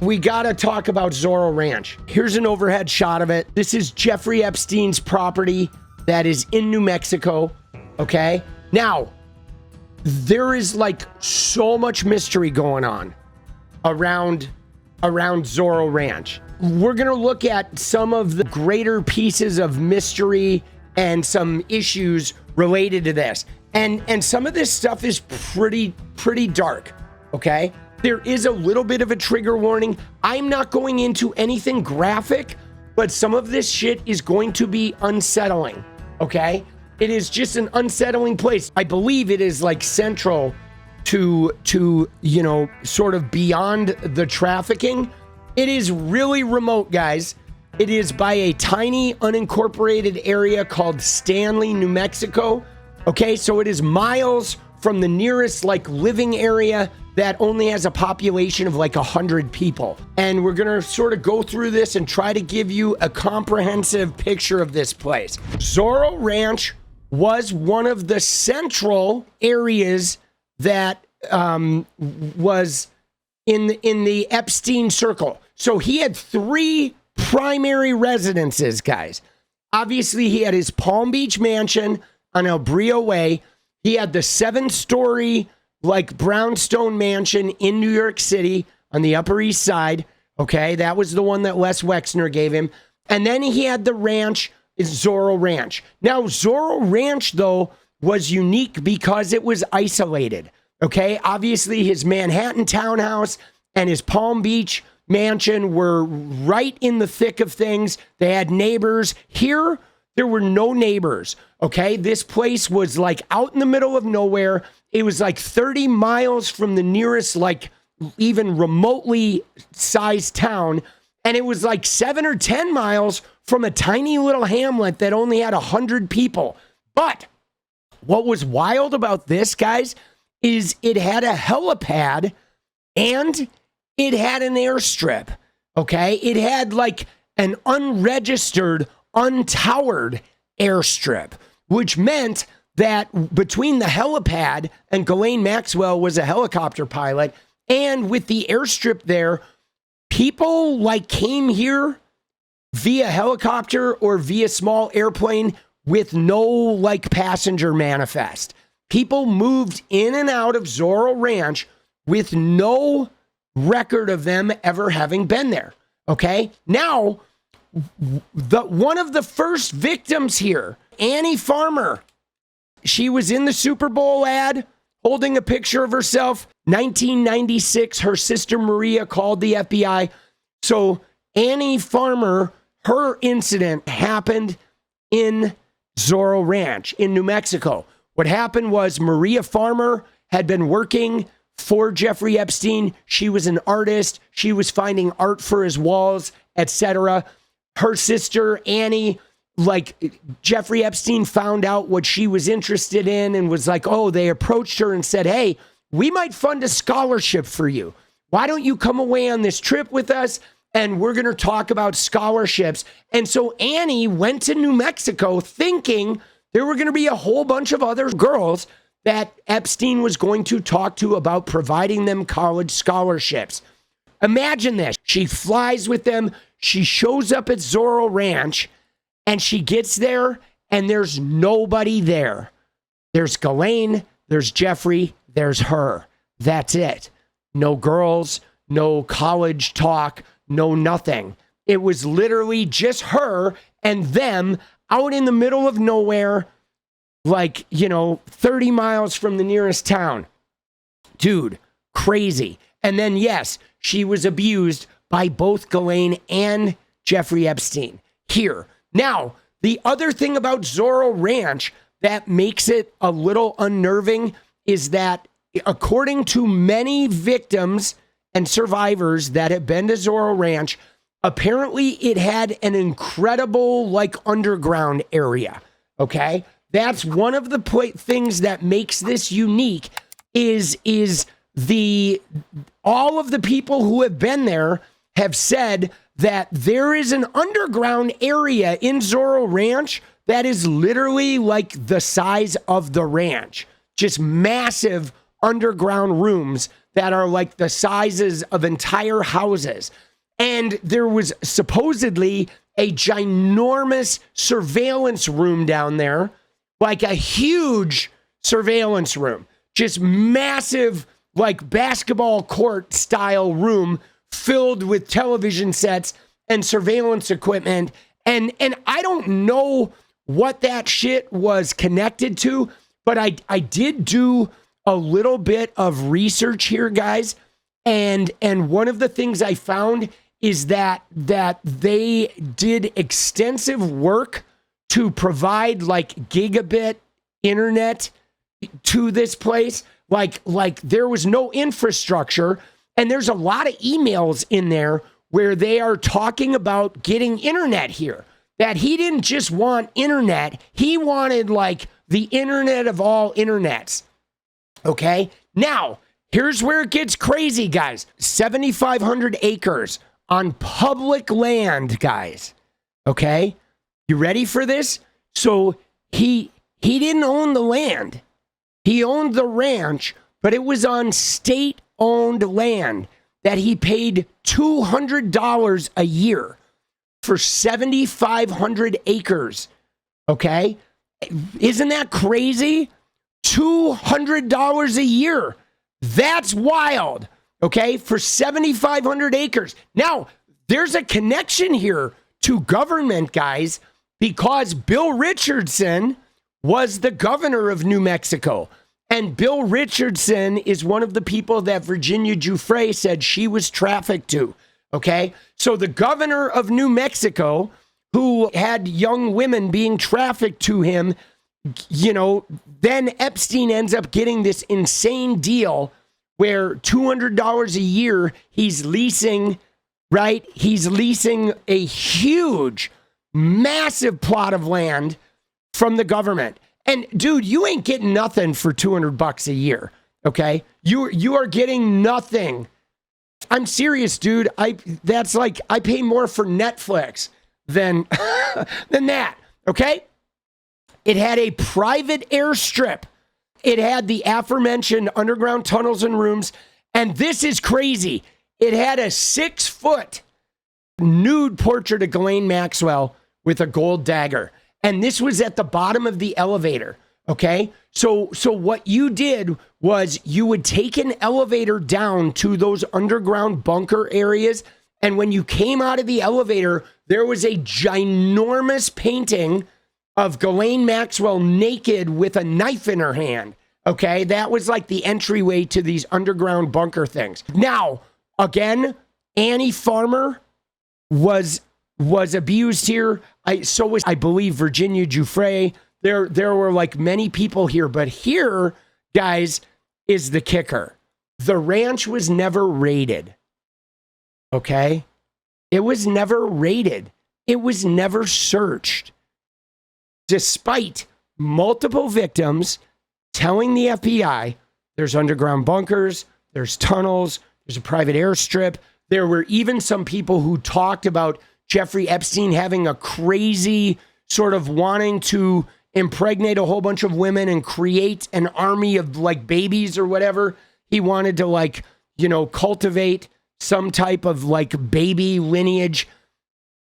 We gotta talk about Zorro Ranch. Here's an overhead shot of it. This is Jeffrey Epstein's property that is in New Mexico, okay? Now, there is like so much mystery going on around Zorro Ranch. We're gonna look at some of the greater pieces of mystery and some issues related to this. And some of this stuff is pretty dark, okay? There is a little bit of a trigger warning. I'm not going into anything graphic, but some of this shit is going to be unsettling, okay? It is just an unsettling place. I believe it is like central to you know, sort of beyond the trafficking. It is really remote, guys. It is by a tiny unincorporated area called Stanley, New Mexico. Okay, so it is miles from the nearest like living area that only has a population of like 100 people. And we're gonna sort of go through this and try to give you a comprehensive picture of this place. Zorro Ranch was one of the central areas that was in the Epstein circle. So he had 3 primary residences, guys. Obviously, he had his Palm Beach mansion on El Brillo Way. He had the 7-story like brownstone mansion in New York City on the Upper East Side. Okay, that was the one that Les Wexner gave him. And then he had the ranch, Zorro Ranch. Now, Zorro Ranch, though, was unique because it was isolated. Okay, obviously his Manhattan townhouse and his Palm Beach mansion were right in the thick of things. They had neighbors. Here, there were no neighbors. Okay, this place was like out in the middle of nowhere. It was like 30 miles from the nearest, like even remotely sized town. And it was like 7 or 10 miles from a tiny little hamlet that only had 100 people. But what was wild about this, guys, is it had a helipad and it had an airstrip, okay? It had like an unregistered, untowered airstrip, which meant that between the helipad, and Ghislaine Maxwell was a helicopter pilot, and with the airstrip there, people like came here via helicopter or via small airplane with no like passenger manifest. People moved in and out of Zorro Ranch with no record of them ever having been there. Okay. Now, one of the first victims here, Annie Farmer, she was in the Super Bowl ad holding a picture of herself. 1996, her sister Maria called the FBI. So Annie Farmer, her incident happened in Zorro Ranch in New Mexico. What happened was Maria Farmer had been working for Jeffrey Epstein. She was an artist. She was finding art for his walls, etc. Her sister, Annie, like Jeffrey Epstein found out what she was interested in and was like, oh, they approached her and said, hey, we might fund a scholarship for you. Why don't you come away on this trip with us? And we're going to talk about scholarships. And so Annie went to New Mexico thinking there were going to be a whole bunch of other girls that Epstein was going to talk to about providing them college scholarships. Imagine this. She flies with them. She shows up at Zorro Ranch and she gets there and there's nobody there. There's Ghislaine, there's Jeffrey, there's her. That's it. No girls, no college talk, no nothing. It was literally just her and them out in the middle of nowhere, like, 30 miles from the nearest town. Dude, crazy. And then, yes, she was abused by both Ghislaine and Jeffrey Epstein here. Now, the other thing about Zorro Ranch that makes it a little unnerving is that according to many victims and survivors that have been to Zorro Ranch, apparently it had an incredible underground area. Okay. That's one of the things that makes this unique is all of the people who have been there have said that there is an underground area in Zorro Ranch that is literally like the size of the ranch, just massive underground rooms that are like the sizes of entire houses. And there was supposedly a ginormous surveillance room down there, like a huge surveillance room, just massive, like basketball court style room filled with television sets and surveillance equipment. And I don't know what that shit was connected to, but I did do a little bit of research here, guys. And one of the things I found is that they did extensive work to provide like gigabit internet to this place. Like there was no infrastructure, and there's a lot of emails in there where they are talking about getting internet here. That he didn't just want internet, he wanted like the internet of all internets. Okay? Now, here's where it gets crazy, guys. 7,500 acres on public land, guys. Okay? You ready for this? So he didn't own the land. He owned the ranch, but it was on state-owned land that he paid $200 a year for 7,500 acres. Okay? Isn't that crazy? $200 a year. That's wild. Okay? For 7,500 acres. Now, there's a connection here to government, guys, because Bill Richardson was the governor of New Mexico. And Bill Richardson is one of the people that Virginia Giuffre said she was trafficked to. Okay? So the governor of New Mexico, who had young women being trafficked to him, you know, then Epstein ends up getting this insane deal where $200 a year he's leasing, right? He's leasing a huge, massive plot of land from the government. And dude, you ain't getting nothing for $200 a year, okay? You are getting nothing. I'm serious, dude. That's like I pay more for Netflix than than that, okay? It had a private airstrip. It had the aforementioned underground tunnels and rooms, and this is crazy. It had a 6-foot nude portrait of Ghislaine Maxwell with a gold dagger. And this was at the bottom of the elevator, okay? So what you did was you would take an elevator down to those underground bunker areas, and when you came out of the elevator, there was a ginormous painting of Ghislaine Maxwell naked with a knife in her hand, okay? That was like the entryway to these underground bunker things. Now, again, Annie Farmer was abused here. So was, I believe, Virginia Giuffre. There were like many people here, but here, guys, is the kicker. The ranch was never raided. Okay? It was never raided. It was never searched. Despite multiple victims telling the FBI there's underground bunkers, there's tunnels, there's a private airstrip. There were even some people who talked about Jeffrey Epstein having a crazy sort of wanting to impregnate a whole bunch of women and create an army of like babies or whatever. He wanted to like, you know, cultivate some type of like baby lineage.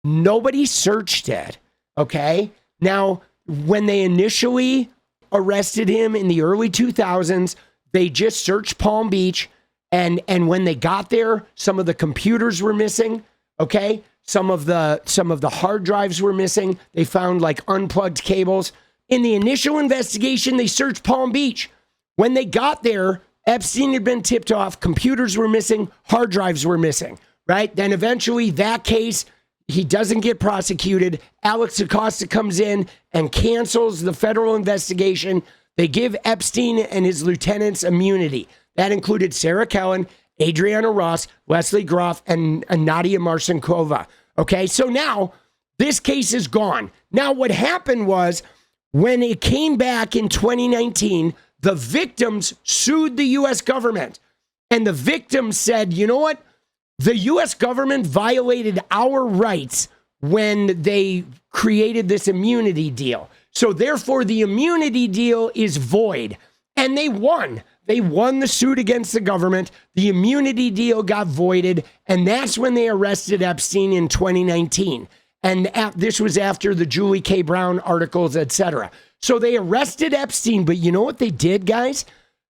Nobody searched it. Okay. Now, when they initially arrested him in the early 2000s, they just searched Palm Beach. And when they got there, some of the computers were missing. Okay. Some of the hard drives were missing. They found like unplugged cables. In the initial investigation, they searched Palm Beach. When they got there, Epstein had been tipped off. Computers were missing. Hard drives were missing, right? Then eventually that case, he doesn't get prosecuted. Alex Acosta comes in and cancels the federal investigation. They give Epstein and his lieutenants immunity. That included Sarah Kellen, Adriana Ross, Leslie Groff, and Nadia Marcinkova. Okay, so now this case is gone. Now what happened was when it came back in 2019, the victims sued the U.S. government. And the victims said, you know what? The U.S. government violated our rights when they created this immunity deal. So therefore, the immunity deal is void. And they won. They won the suit against the government. The immunity deal got voided. And that's when they arrested Epstein in 2019. And this was after the Julie K. Brown articles, etc. So they arrested Epstein. But you know what they did, guys?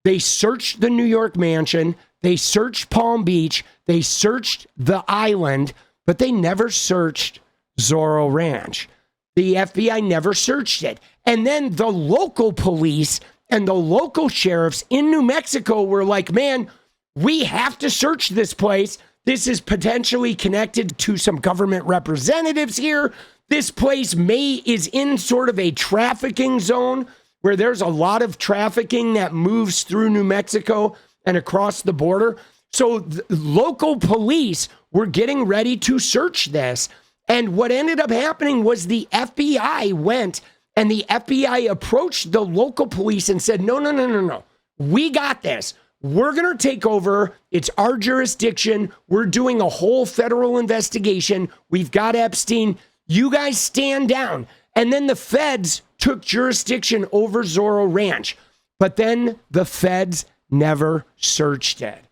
They searched the New York mansion. They searched Palm Beach. They searched the island. But they never searched Zorro Ranch. The FBI never searched it. And then the local police and the local sheriffs in New Mexico were like, man, we have to search this place. This is potentially connected to some government representatives here. This place is in sort of a trafficking zone where there's a lot of trafficking that moves through New Mexico and across the border. So the local police were getting ready to search this. And what ended up happening was the FBI went and the FBI approached the local police and said, no. We got this. We're going to take over. It's our jurisdiction. We're doing a whole federal investigation. We've got Epstein. You guys stand down. And then the feds took jurisdiction over Zorro Ranch. But then the feds never searched it.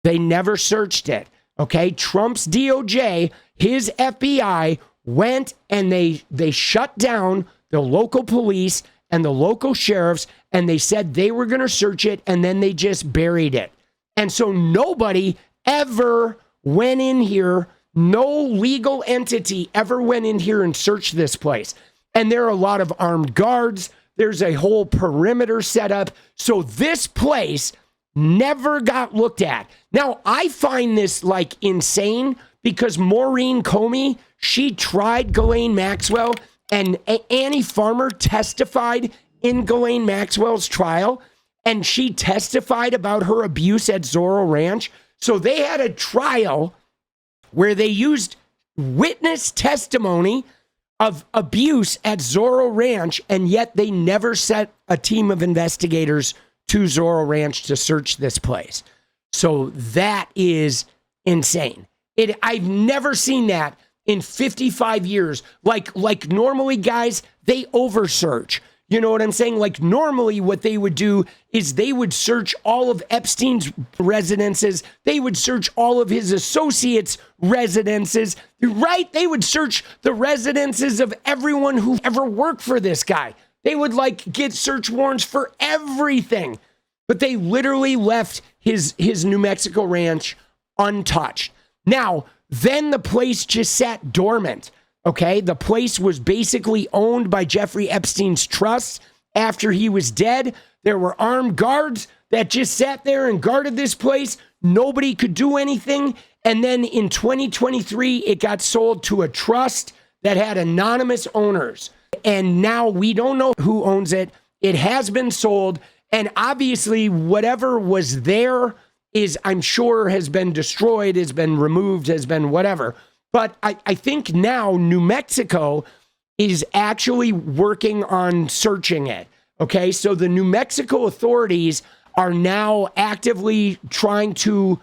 They never searched it. Okay, Trump's DOJ, his FBI went and they shut down the local police and the local sheriffs, and they said they were going to search it, and then they just buried it. And so nobody ever went in here, no legal entity ever went in here and searched this place. And there are a lot of armed guards. There's a whole perimeter set up. So this place never got looked at. Now, I find this like insane because Maureen Comey, she tried Ghislaine Maxwell, and Annie Farmer testified in Ghislaine Maxwell's trial, and she testified about her abuse at Zorro Ranch. So they had a trial where they used witness testimony of abuse at Zorro Ranch, and yet they never sent a team of investigators to Zorro Ranch to search this place. So that is insane. I've never seen that in 55 years. Like normally, guys, they oversearch. You know what I'm saying? Like normally what they would do is they would search all of Epstein's residences. They would search all of his associates' residences, right? They would search the residences of everyone who ever worked for this guy. They would get search warrants for everything. But they literally left his New Mexico ranch untouched. Now, then the place just sat dormant, okay? The place was basically owned by Jeffrey Epstein's trust. After he was dead, there were armed guards that just sat there and guarded this place. Nobody could do anything. And then in 2023, it got sold to a trust that had anonymous owners. And now we don't know who owns it. It has been sold. And obviously, whatever was there is, I'm sure, has been destroyed, has been removed, has been whatever. But I think now New Mexico is actually working on searching it. Okay, so the New Mexico authorities are now actively trying to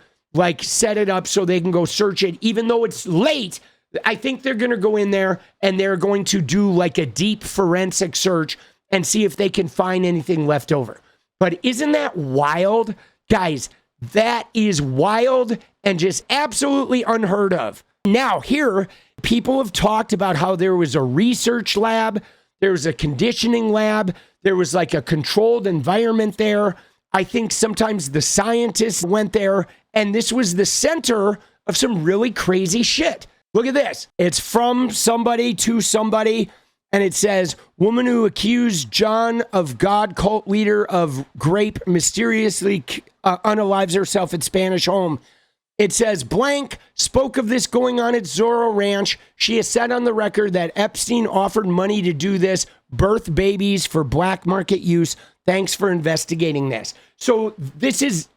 set it up so they can go search it, even though it's late. I think they're going to go in there and they're going to do a deep forensic search and see if they can find anything left over. But isn't that wild? Guys, that is wild and just absolutely unheard of. Now, here, people have talked about how there was a research lab, there was a conditioning lab, there was a controlled environment there. I think sometimes the scientists went there, and this was the center of some really crazy shit. Look at this. It's from somebody to somebody, and it says, woman who accused John of God cult leader of rape mysteriously unalives herself at Spanish home. It says, blank spoke of this going on at Zorro Ranch. She has said on the record that Epstein offered money to do this, birth babies for black market use. Thanks for investigating this. So this is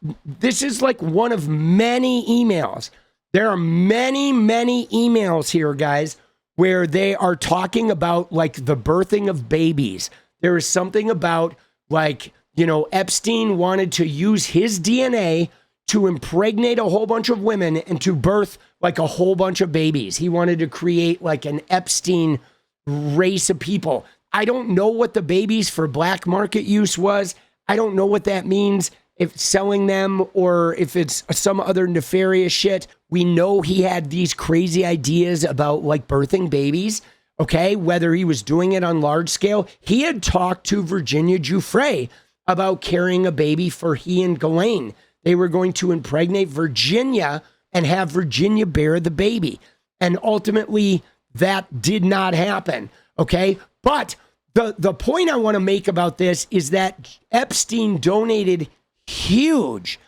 one of many emails. There are many, many emails here, guys, where they are talking about the birthing of babies. There is something about Epstein wanted to use his DNA to impregnate a whole bunch of women and to birth a whole bunch of babies. He wanted to create an Epstein race of people. I don't know what the babies for black market use was. I don't know what that means. if selling them or if it's some other nefarious shit. We know he had these crazy ideas about like birthing babies, okay? Whether he was doing it on large scale. He had talked to Virginia Giuffre about carrying a baby for he and Ghislaine. They were going to impregnate Virginia and have Virginia bear the baby. And ultimately, that did not happen, okay? But the point I want to make about this is that Epstein donated huge,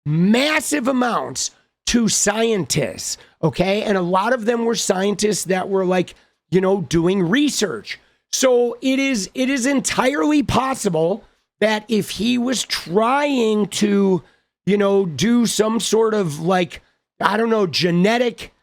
massive amounts to scientists, okay? And a lot of them were scientists that were like, you know, doing research. So it is entirely possible that if he was trying to, you know, do some sort of like, I don't know, genetic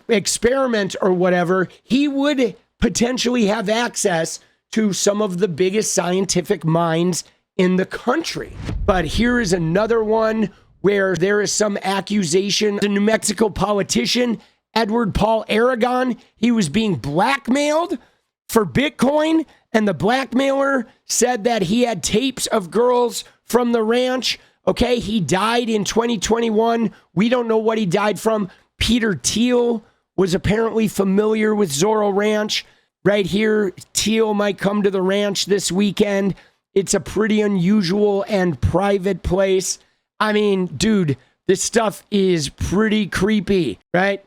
experiment or whatever, he would potentially have access to some of the biggest scientific minds in the country. But here is another one where there is some accusation. The New Mexico politician, Edward Paul Aragon, he was being blackmailed for Bitcoin, and the blackmailer said that he had tapes of girls from the ranch. Okay, he died in 2021. We don't know what he died from. Peter Thiel was apparently familiar with Zorro Ranch. Right here, Thiel might come to the ranch this weekend. It's a pretty unusual and private place. I mean, dude, this stuff is pretty creepy, right?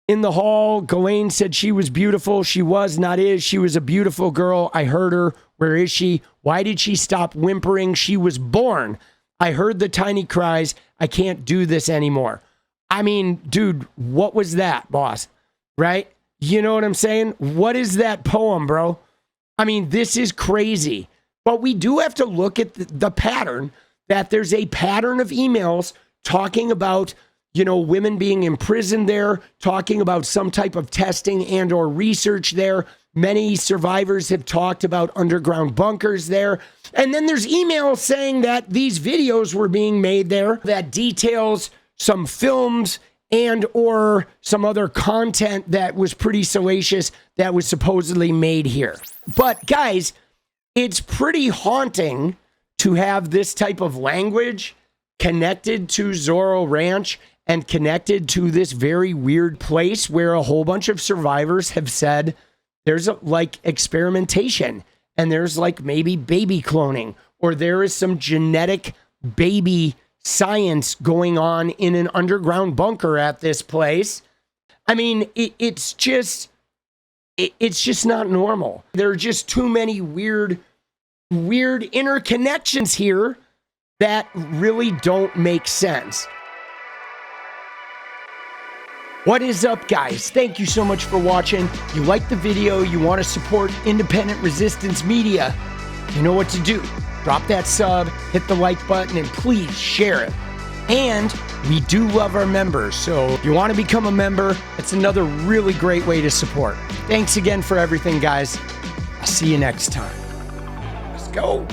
In the hall, Ghislaine said she was beautiful. She was, not is. She was a beautiful girl. I heard her. Where is she? Why did she stop whimpering? She was born. I heard the tiny cries. I can't do this anymore. I mean, dude, what was that, boss? Right? You know what I'm saying? What is that poem, bro? I mean, this is crazy. But we do have to look at the pattern, that there's a pattern of emails talking about, you know, women being imprisoned there, talking about some type of testing and or research there. Many survivors have talked about underground bunkers there. And then there's emails saying that these videos were being made there that details some films and or some other content that was pretty salacious that was supposedly made here. But guys, it's pretty haunting to have this type of language connected to Zorro Ranch and connected to this very weird place where a whole bunch of survivors have said there's like experimentation and there's like maybe baby cloning, or there is some genetic baby science going on in an underground bunker at this place. I mean, it's just not normal. There are just too many weird interconnections here that really don't make sense. What is up, guys? Thank you so much for watching. You like the video, you want to support independent resistance media, you know what to do. Drop that sub, hit the like button, and please share it. And we do love our members, so if you want to become a member, it's another really great way to support. Thanks again for everything, guys. I'll see you next time. Let's go.